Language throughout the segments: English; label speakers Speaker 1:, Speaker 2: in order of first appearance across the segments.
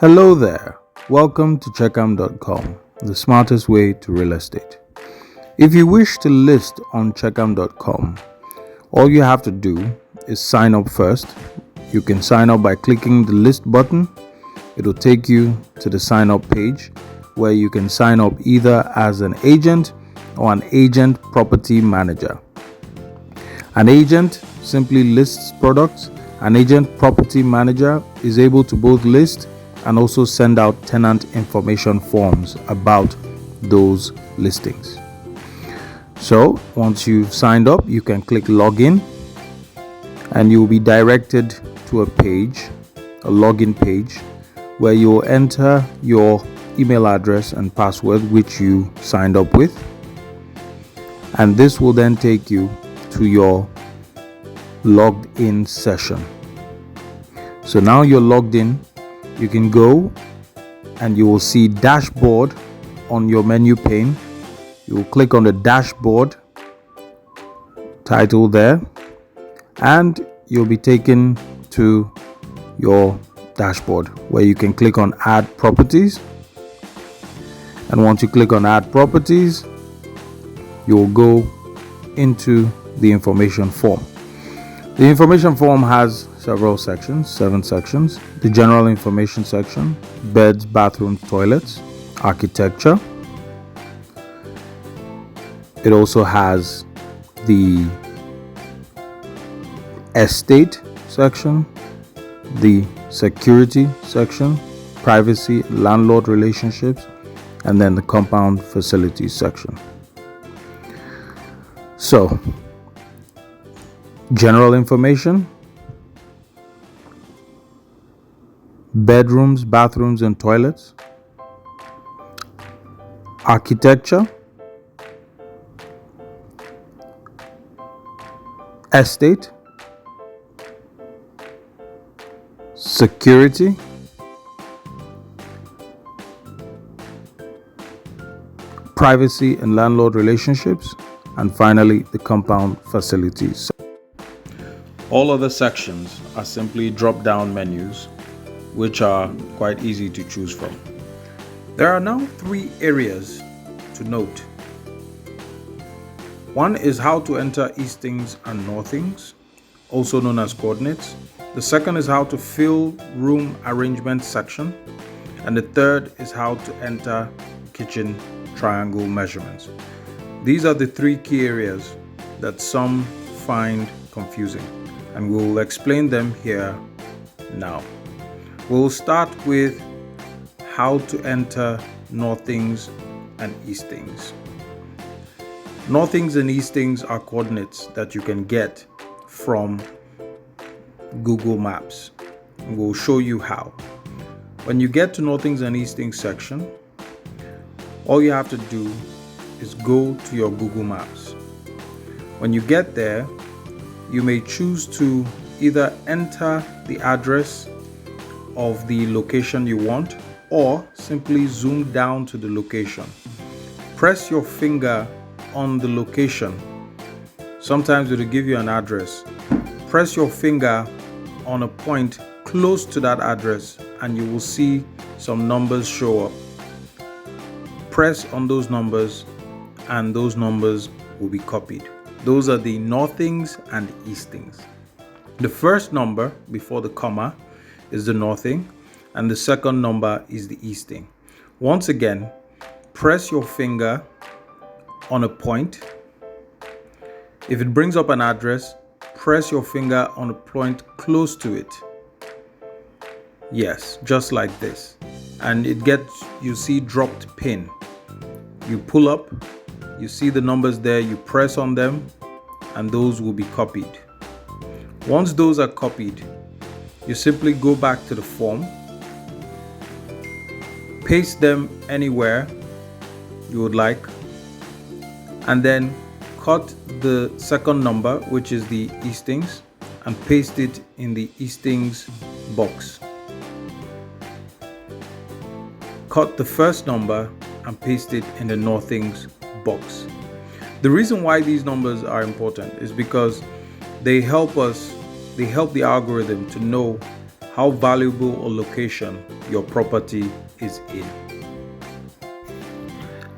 Speaker 1: Hello there. Welcome to Chekam.com, the smartest way to real estate. If you wish to list on Chekam.com, all you have to do is sign up first. You can sign up by clicking the list button. It will take you to the sign up page where you can sign up either as an agent or an agent property manager. An agent simply lists products. An agent property manager is able to both list and also send out tenant information forms about those listings. So once you've signed up, you can click login and you'll be directed to a login page, where you'll enter your email address and password which you signed up with. And this will then take you to your logged in session. So now you're logged in. You can go and you will see dashboard on your menu pane. You will click on the dashboard title there and you'll be taken to your dashboard where you can click on add properties. And once you click on add properties, you'll go into the information form. The information form has several sections, 7 sections. The general information section, beds, bathrooms, toilets, architecture. It also has the estate section, the security section, privacy, landlord relationships, and then the compound facilities section. So, general information, bedrooms, bathrooms, and toilets, architecture, estate, security, privacy and landlord relationships, and finally the compound facilities. All other sections are simply drop-down menus which are quite easy to choose from. There are now 3 areas to note. One is how to enter eastings and northings, also known as coordinates. The second is how to fill room arrangement section. And the third is how to enter kitchen triangle measurements. These are the 3 key areas that some find confusing, and we'll explain them here now. We'll start with how to enter northings and eastings. Northings and eastings are coordinates that you can get from Google Maps. And we'll show you how. When you get to northings and eastings section, all you have to do is go to your Google Maps. When you get there, you may choose to either enter the address of the location you want or simply zoom down to the location. Press your finger on the location. Sometimes it will give you an address. Press your finger on a point close to that address and you will see some numbers show up. Press on those numbers and those numbers will be copied. Those are the northings and eastings. The first number before the comma is the northing and the second number is the easting. Once again, press your finger on a point. If it brings up an address, press your finger on a point close to it. Yes, just like this. And you see dropped pin. You pull up, you see the numbers there, you press on them, and those will be copied. Once those are copied, you simply go back to the form, paste them anywhere you would like, and then cut the second number, which is the eastings, and paste it in the eastings box. Cut the first number and paste it in the northings box. The reason why these numbers are important is because they help the algorithm to know how valuable a location your property is in.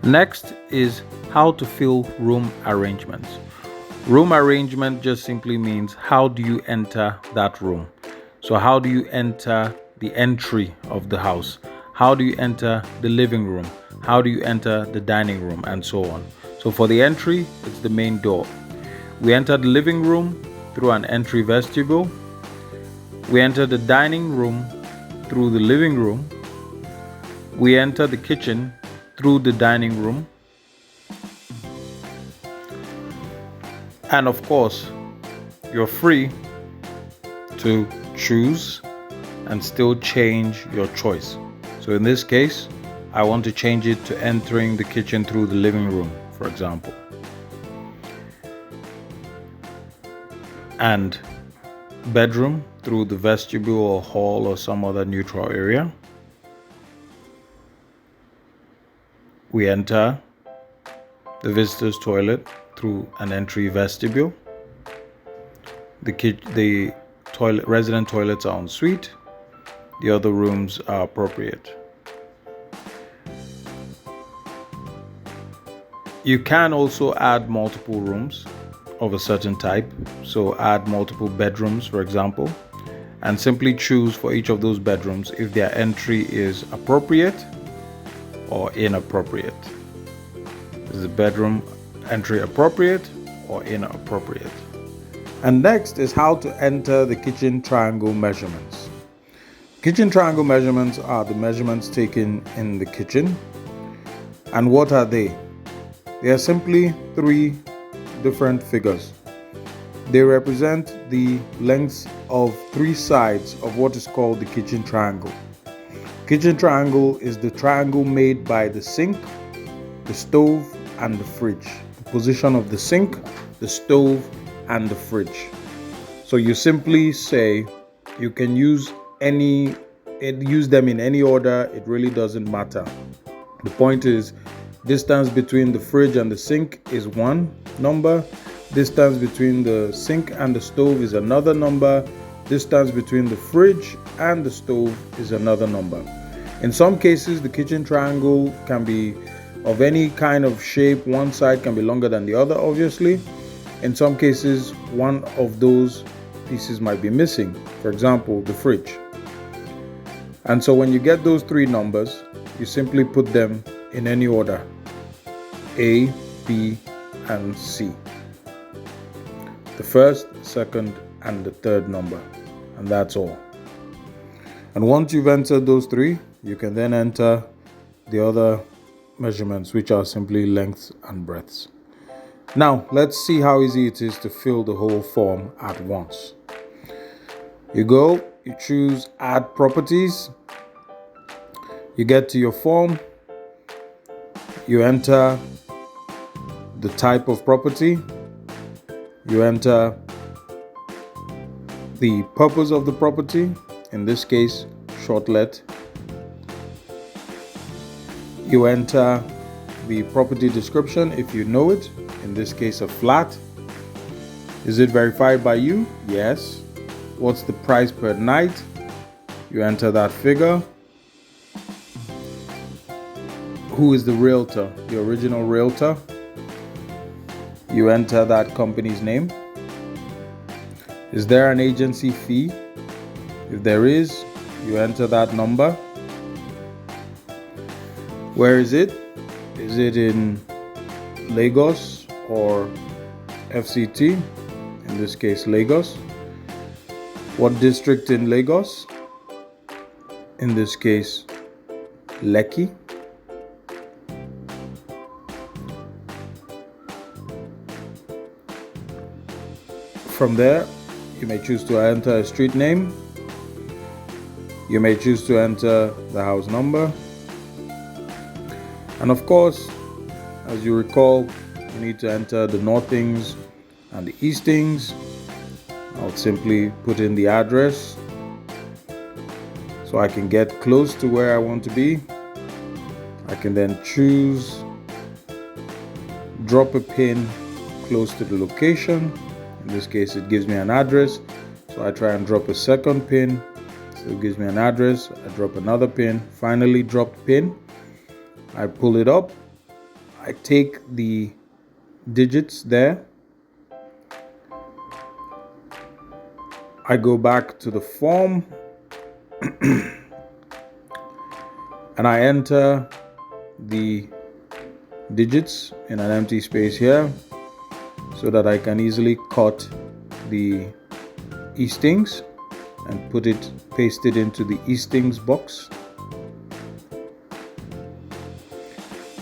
Speaker 1: Next is how to fill room arrangements. Room arrangement just simply means how do you enter that room. So how do you enter the entry of the house? How do you enter the living room? How do you enter the dining room, and so on? So for the entry, it's the main door. We enter the living room through an entry vestibule. We enter the dining room through the living room. We enter the kitchen through the dining room. And of course, you're free to choose and still change your choice. So in this case, I want to change it to entering the kitchen through the living room, for example. And bedroom through the vestibule or hall or some other neutral area. We enter the visitor's toilet through an entry vestibule. The resident toilets are en suite. The other rooms are appropriate. You can also add multiple rooms of a certain type. So add multiple bedrooms, for example, and simply choose for each of those bedrooms if their entry is appropriate or inappropriate. Is the bedroom entry appropriate or inappropriate? And next is how to enter the kitchen triangle measurements. Kitchen triangle measurements are the measurements taken in the kitchen. And what are they? They are simply three different figures. They represent the lengths of three sides of what is called the kitchen triangle. Kitchen triangle is the triangle made by the sink, the stove, and the fridge. The position of the sink, the stove, and the fridge. So you simply say you can use them in any order. It really doesn't matter. The point is, distance between the fridge and the sink is one number. Distance between the sink and the stove is another number. Distance between the fridge and the stove is another number. In some cases, the kitchen triangle can be of any kind of shape. One side can be longer than the other, obviously. In some cases, one of those pieces might be missing. For example, the fridge. And so when you get those three numbers, you simply put them in any order: A, B, and C. The first, second, and the third number. And that's all. And once you've entered those three, you can then enter the other measurements, which are simply lengths and breadths. Now, let's see how easy it is to fill the whole form at once. You choose Add Properties. You get to your form. You enter the type of property. You enter the purpose of the property, in this case, short let. You enter the property description if you know it, in this case a flat. Is it verified by you? Yes. What's the price per night? You enter that figure. Who is the realtor? The original realtor. You enter that company's name. Is there an agency fee? If there is, you enter that number. Where is it? Is it in Lagos or FCT? In this case, Lagos. What district in Lagos? In this case, Lekki. From there, you may choose to enter a street name. You may choose to enter the house number. And of course, as you recall, you need to enter the northings and the eastings. I'll simply put in the address so I can get close to where I want to be. I can then choose, drop a pin close to the location. In this case, it gives me an address. So I try and drop a second pin. So it gives me an address. I drop another pin. Finally dropped pin. I pull it up. I take the digits there. I go back to the form and I enter the digits in an empty space here so that I can easily cut the eastings and paste it into the eastings box.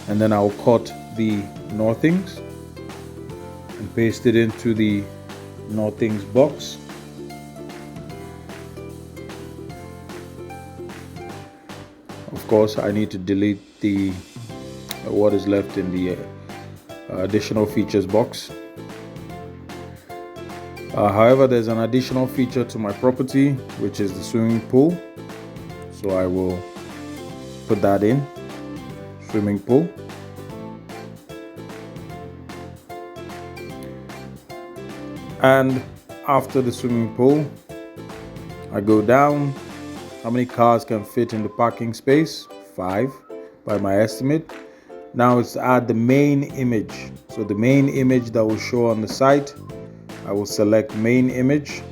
Speaker 1: And then I'll cut the northings and paste it into the northings box. Of course, I need to delete the what is left in the additional features box. However, there's an additional feature to my property, which is the swimming pool. So I will put that in, swimming pool. And after the swimming pool, I go down. How many cars can fit in the parking space? 5 by my estimate. Now it's add the main image. So the main image that will show on the site, I will select main image.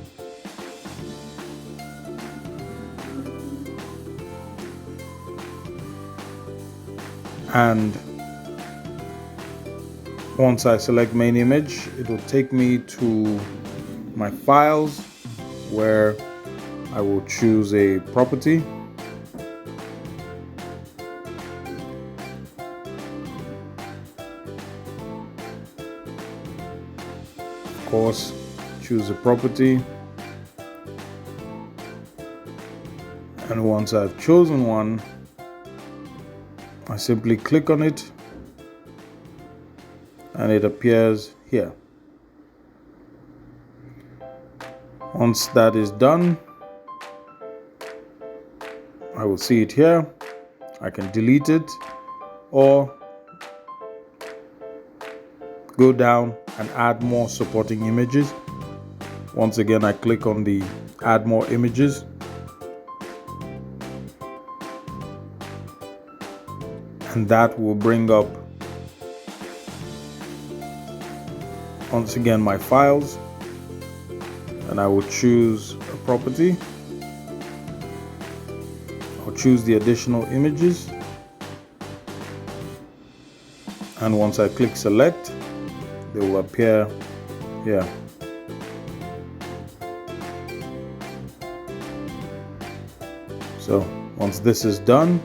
Speaker 1: And once I select main image, it will take me to my files where I will choose a property. Of course, choose a property. And once I've chosen one, I simply click on it and it appears here. Once that is done, I will see it here. I can delete it or go down and add more supporting images. Once again, I click on the add more images. And that will bring up, once again, my files. And I will choose a property. I'll choose the additional images. And once I click select, they will appear here. So once this is done,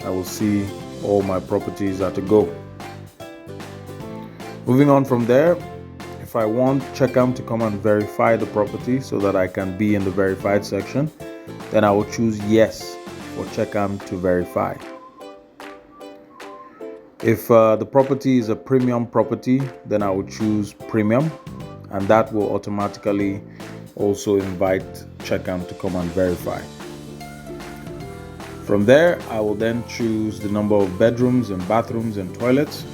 Speaker 1: I will see all my properties are to go. Moving on from there, if I want Chekam to come and verify the property so that I can be in the verified section, then I will choose yes for Chekam to verify. If the property is a premium property, then I will choose premium, and that will automatically also invite Chekam to come and verify. From there, I will then choose the number of bedrooms and bathrooms and toilets.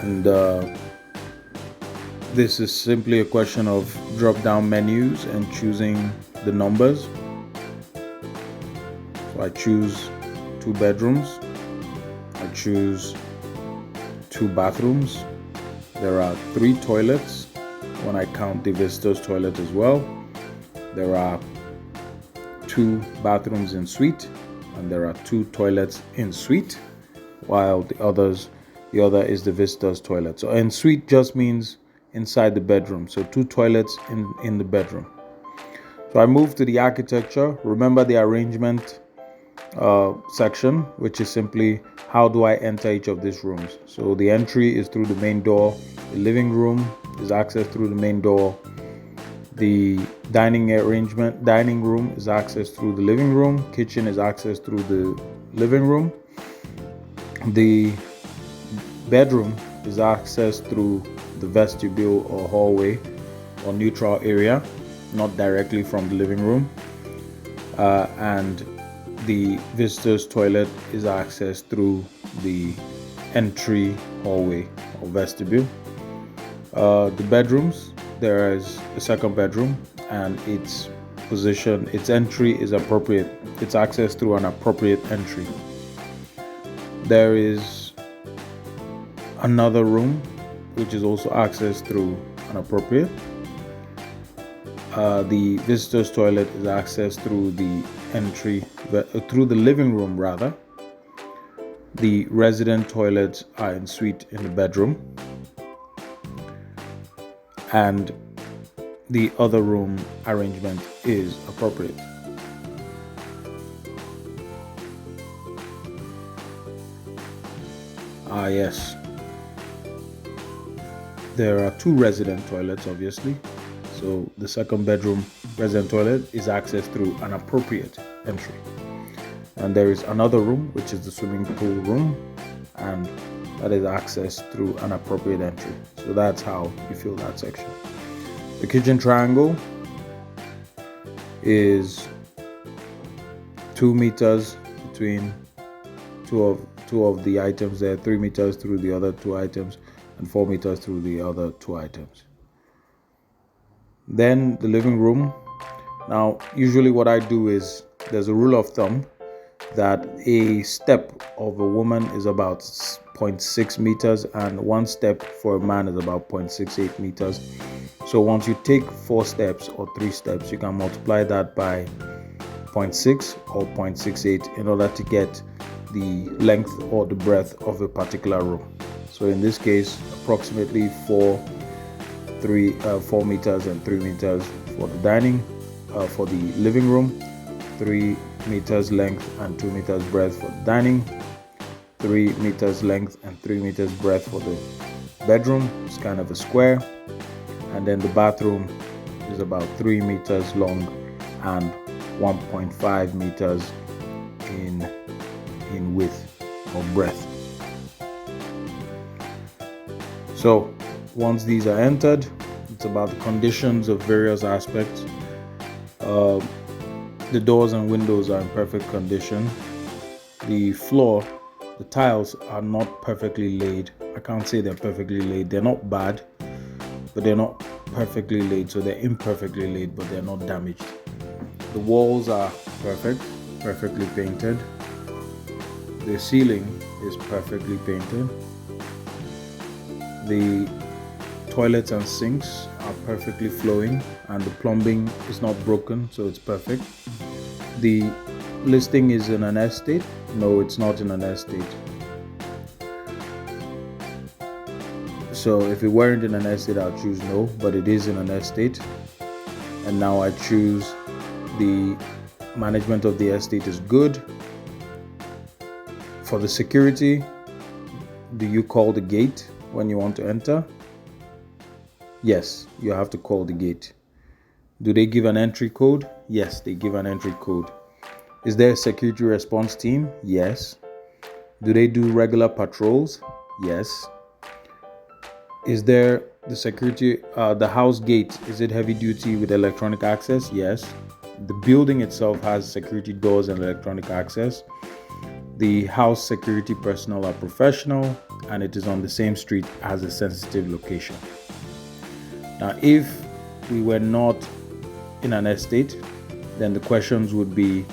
Speaker 1: And this is simply a question of drop-down menus and choosing the numbers. So I choose 2 bedrooms. I choose 2 bathrooms. There are 3 toilets when I count the visitor's toilet as well. There are 2 bathrooms in suite, and there are 2 toilets in suite, while the other is the visitor's toilet. So en suite just means inside the bedroom. So 2 toilets in the bedroom. So I move to the architecture. Remember the arrangement section, which is simply how do I enter each of these rooms. So the entry is through the main door. The living room is accessed through the main door. The dining room is accessed through the living room. Kitchen is accessed through the living room. The bedroom is accessed through the vestibule or hallway or neutral area, not directly from the living room. And the visitor's toilet is accessed through the entry hallway or vestibule. The bedrooms there is a second bedroom, and its position, its entry is appropriate. It's accessed through an appropriate entry. There is another room which is also accessed through an appropriate. The visitor's toilet is accessed through the entry, through the living room rather. The resident toilets are en suite in the bedroom, and the other room arrangement is appropriate. Yes. There are two resident toilets, obviously. So the second bedroom resident toilet is accessed through an appropriate entry. And there is another room, which is the swimming pool room, and that is accessed through an appropriate entry. So that's how you fill that section. The kitchen triangle is 2 meters between two of the items there, 3 meters through the other two items, and 4 meters through the other two items. Then the living room. Now, usually what I do is, there's a rule of thumb that a step of a woman is about 0.6 meters, and one step for a man is about 0.68 meters. So once you take 4 steps or 3 steps, you can multiply that by 0.6 or 0.68 in order to get the length or the breadth of a particular room. So in this case, approximately 4 meters and 3 meters for the dining, for the living room, 3 meters length and 2 meters breadth for the dining, 3 meters length and 3 meters breadth for the bedroom. It's kind of a square. And then the bathroom is about 3 meters long and 1.5 meters in width or breadth. So once these are entered, it's about the conditions of various aspects. The doors and windows are in perfect condition. The floor, the tiles are not perfectly laid. I can't say they're perfectly laid. They're not bad, but they're not perfectly laid. So they're imperfectly laid, but they're not damaged. The walls are perfectly painted. The ceiling is perfectly painted. The toilets and sinks are perfectly flowing, and the plumbing is not broken, so it's perfect. The listing is in an estate. No, it's not in an estate. So if it weren't in an estate, I'll choose no, but it is in an estate. And now I choose the management of the estate is good. For the security, do you call the gate when you want to enter? Yes, you have to call the gate. Do they give an entry code? Yes, they give an entry code. Is there a security response team? Yes. Do they do regular patrols? Yes. Is there the security, the house gate, is it heavy duty with electronic access? Yes. The building itself has security doors and electronic access. The house security personnel are professional, and it is on the same street as a sensitive location. Now, if we were not in an estate, then the questions would be,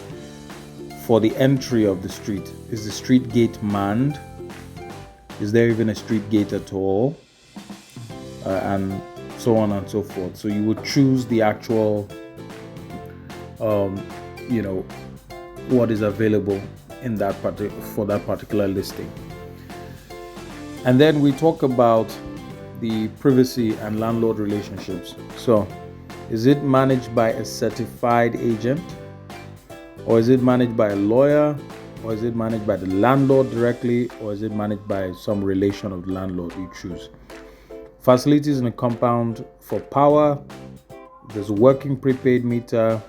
Speaker 1: for the entry of the street, is the street gate manned? Is there even a street gate at all? And so on and so forth. So you would choose the actual, what is available in that for that particular listing. And then we talk about the privacy and landlord relationships. So, is it managed by a certified agent, or is it managed by a lawyer, or is it managed by the landlord directly, or is it managed by some relation of the landlord? You choose. Facilities in a compound for power. There's a working prepaid meter.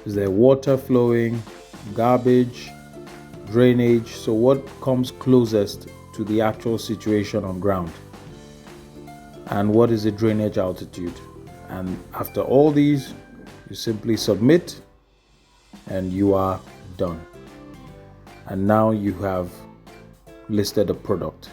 Speaker 1: Is there water flowing, garbage, drainage? So what comes closest to the actual situation on ground? And what is the drainage altitude? And after all these, you simply submit and you are done. And now you have listed a product.